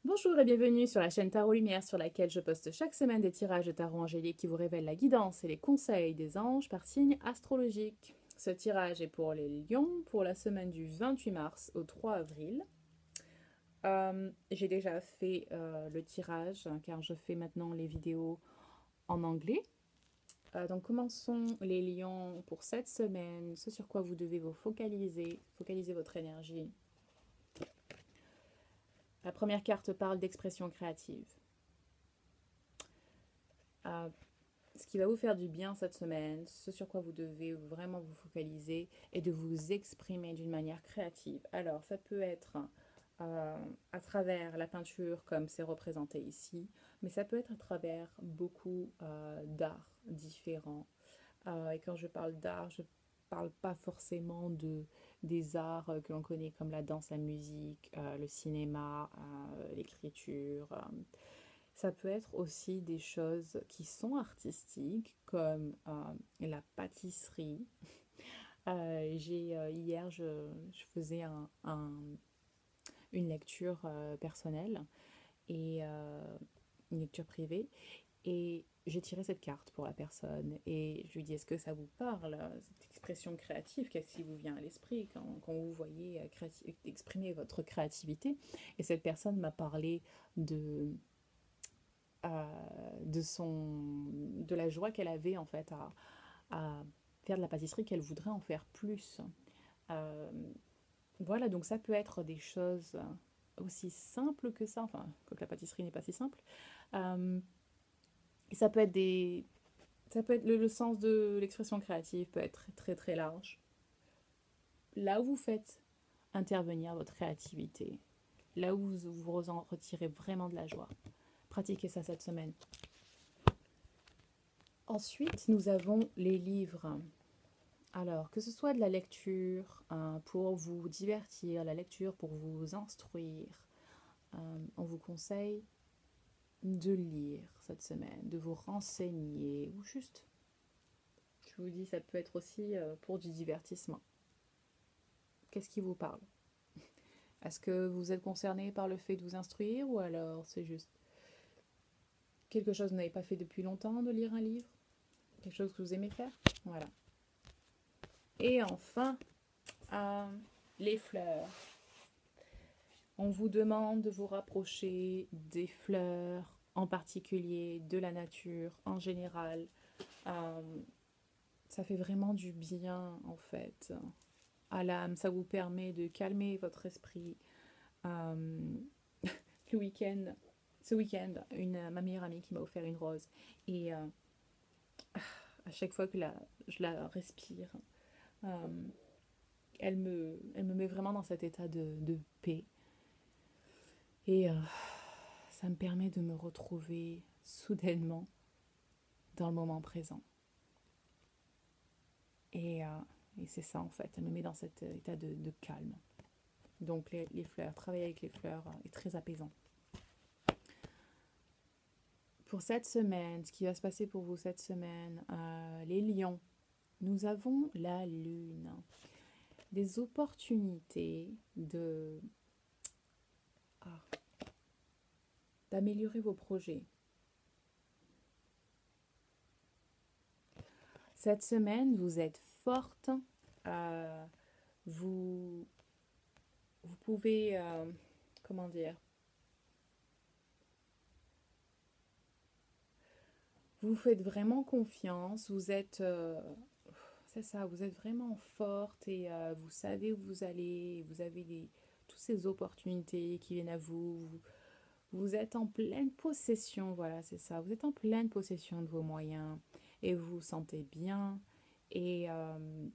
Bonjour et bienvenue sur la chaîne Tarot Lumière sur laquelle je poste chaque semaine des tirages de tarot angélique qui vous révèlent la guidance et les conseils des anges par signe astrologique. Ce tirage est pour les lions pour la semaine du 28 mars au 3 avril. J'ai déjà fait le tirage car je fais maintenant les vidéos en anglais. Donc commençons les lions pour cette semaine, ce sur quoi vous devez vous focaliser votre énergie. La première carte parle d'expression créative. Euh, Ce qui va vous faire du bien cette semaine, ce sur quoi vous devez vraiment vous focaliser et de vous exprimer d'une manière créative. Alors, ça peut être à travers la peinture comme c'est représenté ici, mais ça peut être à travers beaucoup d'arts différents. Et quand je parle d'art, je parle pas forcément des arts que l'on connaît comme la danse, la musique, le cinéma, l'écriture. Ça peut être aussi des choses qui sont artistiques, comme la pâtisserie. Hier, je faisais une lecture personnelle et une lecture privée. Et j'ai tiré cette carte pour la personne et je lui dis est-ce que ça vous parle, cette expression créative, qu'est-ce qui vous vient à l'esprit quand vous voyez exprimer votre créativité. Et cette personne m'a parlé de, de la joie qu'elle avait en fait à faire de la pâtisserie, qu'elle voudrait en faire plus. Euh, voilà, donc ça peut être des choses aussi simples que ça, enfin, quoique la pâtisserie n'est pas si simple. Euh, et ça peut être le sens de l'expression créative peut être très très large. Là où vous faites intervenir votre créativité, là où vous en retirez vraiment de la joie, pratiquez ça cette semaine. Ensuite, nous avons les livres. Alors, que ce soit de la lecture pour vous divertir, la lecture pour vous instruire, on vous conseille de lire cette semaine, de vous renseigner ou juste, je vous dis, ça peut être aussi pour du divertissement. Qu'est-ce qui vous parle? Est-ce que vous êtes concerné par le fait de vous instruire ou alors c'est juste quelque chose que vous n'avez pas fait depuis longtemps de lire un livre? Quelque chose que vous aimez faire? Voilà. Et enfin, euh, les fleurs. On vous demande de vous rapprocher des fleurs, en particulier de la nature en général. Euh, Ça fait vraiment du bien en fait à l'âme. Ça vous permet de calmer votre esprit. Euh, le week-end, ce week-end, ma meilleure amie qui m'a offert une rose. Et à chaque fois que je la respire, euh, elle me met vraiment dans cet état de paix. Et ça me permet de me retrouver soudainement dans le moment présent. Et, euh, et c'est ça en fait, elle me met dans cet état de calme. Donc les fleurs, travailler avec les fleurs est très apaisant. Pour cette semaine, ce qui va se passer pour vous cette semaine, les lions, nous avons la lune. Des opportunités ah, d'améliorer vos projets. Cette semaine, vous êtes forte. Euh, vous, vous pouvez, comment dire, vous faites vraiment confiance. Vous êtes, c'est ça, vous êtes vraiment forte et vous savez où vous allez. Vous avez toutes ces opportunités qui viennent à vous. Vous êtes en pleine possession, voilà, c'est ça. Vous êtes en pleine possession de vos moyens et vous vous sentez bien. Et euh,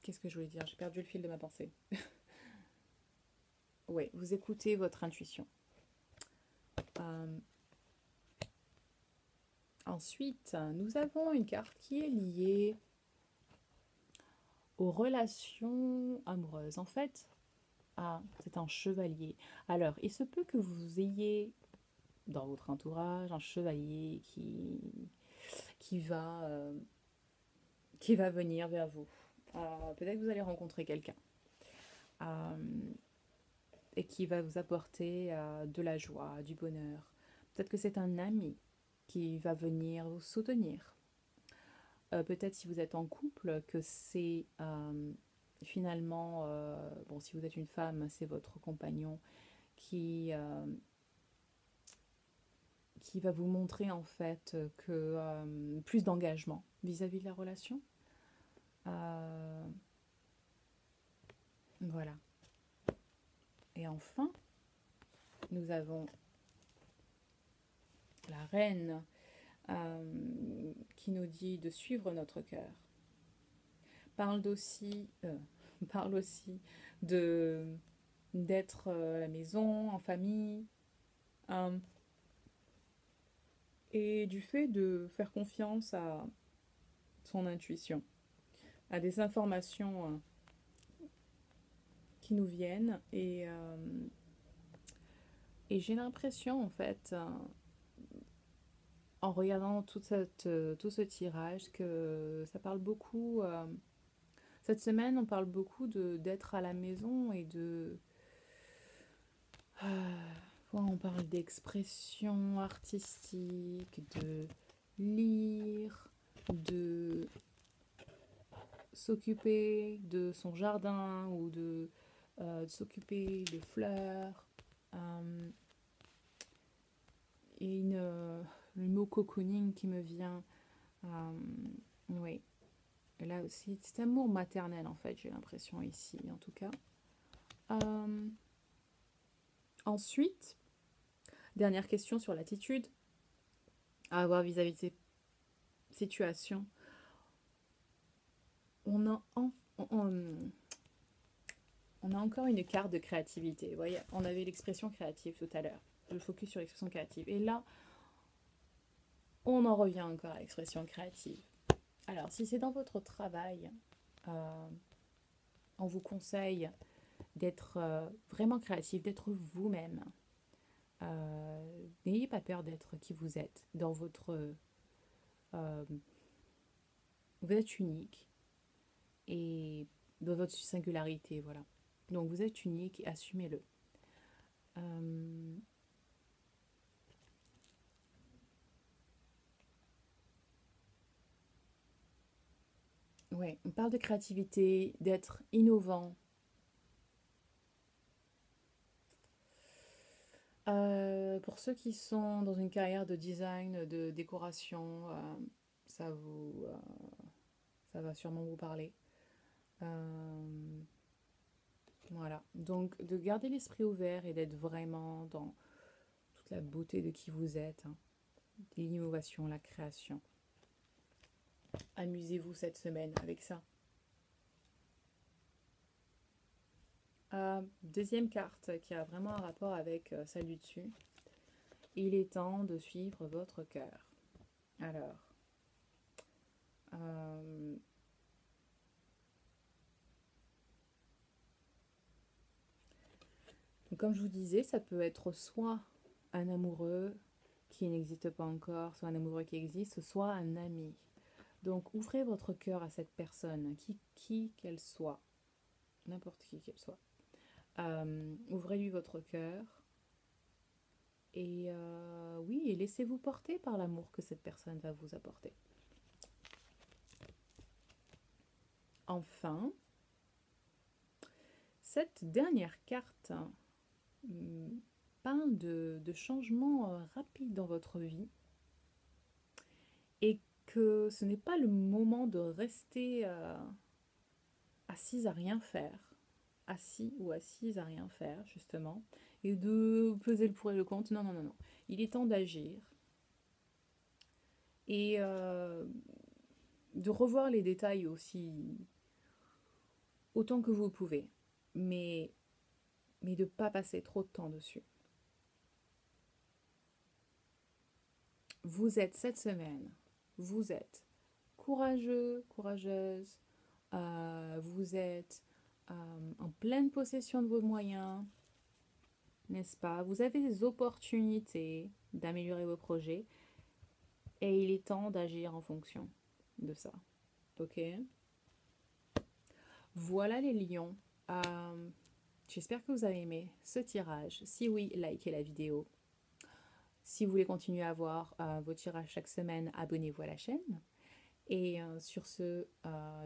qu'est-ce que je voulais dire? J'ai perdu le fil de ma pensée. Oui, vous écoutez votre intuition. Euh, Ensuite, nous avons une carte qui est liée aux relations amoureuses. En fait, c'est un chevalier. Alors, il se peut que vous ayez dans votre entourage un chevalier qui va, euh, qui va venir vers vous. Peut-être que vous allez rencontrer quelqu'un. et qui va vous apporter de la joie, du bonheur. Peut-être que c'est un ami qui va venir vous soutenir. Peut-être si vous êtes en couple que c'est finalement, bon si vous êtes une femme, c'est votre compagnon qui va vous montrer en fait que plus d'engagement vis-à-vis de la relation. Voilà. Et enfin, nous avons la reine qui nous dit de suivre notre cœur. Parle aussi de d'être à la maison, en famille, et du fait de faire confiance à son intuition, à des informations qui nous viennent. Et j'ai l'impression, en fait, en regardant tout ce tirage, que ça parle beaucoup. Cette semaine, on parle beaucoup d'être à la maison et de... on parle d'expression artistique, de lire, de s'occuper de son jardin ou de s'occuper des fleurs. Et le mot cocooning qui me vient. Oui. Et là aussi, c'est amour maternel en fait, j'ai l'impression ici en tout cas. Ensuite, dernière question sur l'attitude à avoir vis-à-vis de ces situations. On a encore une carte de créativité. Vous voyez, on avait l'expression créative tout à l'heure. Le focus sur l'expression créative. Et là, on en revient encore à l'expression créative. Alors, si c'est dans votre travail, on vous conseille d'être vraiment créatif, d'être vous-même. N'ayez pas peur d'être qui vous êtes. Dans votre... vous êtes unique. Et dans votre singularité, voilà. Donc, vous êtes unique, assumez-le. Ouais, on parle de créativité, d'être innovant. Pour ceux qui sont dans une carrière de design, de décoration, ça va sûrement vous parler. Voilà, donc de garder l'esprit ouvert et d'être vraiment dans toute la beauté de qui vous êtes, hein. L'innovation, la création. Amusez-vous cette semaine avec ça. Deuxième carte qui a vraiment un rapport avec celle du dessus. Il est temps de suivre votre cœur. Alors, comme je vous disais, ça peut être soit un amoureux qui n'existe pas encore, soit un amoureux qui existe, soit un ami. Donc ouvrez votre cœur à cette personne, qui qu'elle soit, n'importe qui qu'elle soit. Ouvrez-lui votre cœur et oui, et laissez-vous porter par l'amour que cette personne va vous apporter. Enfin, cette dernière carte parle de changements rapides dans votre vie et que ce n'est pas le moment de rester assise à rien faire, assis ou assise à rien faire justement, et de peser le pour et le contre. Non, non, non, non. Il est temps d'agir et de revoir les détails aussi autant que vous pouvez, mais de ne pas passer trop de temps dessus. Vous êtes cette semaine, vous êtes courageux, courageuse, vous êtes en pleine possession de vos moyens, n'est-ce pas? Vous avez des opportunités d'améliorer vos projets et il est temps d'agir en fonction de ça. Ok? Voilà les lions. J'espère que vous avez aimé ce tirage. Si oui, likez la vidéo. Si vous voulez continuer à voir vos tirages chaque semaine, abonnez-vous à la chaîne. Et sur ce,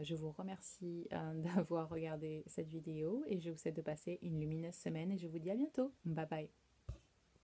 je vous remercie d'avoir regardé cette vidéo et je vous souhaite de passer une lumineuse semaine et je vous dis à bientôt. Bye bye.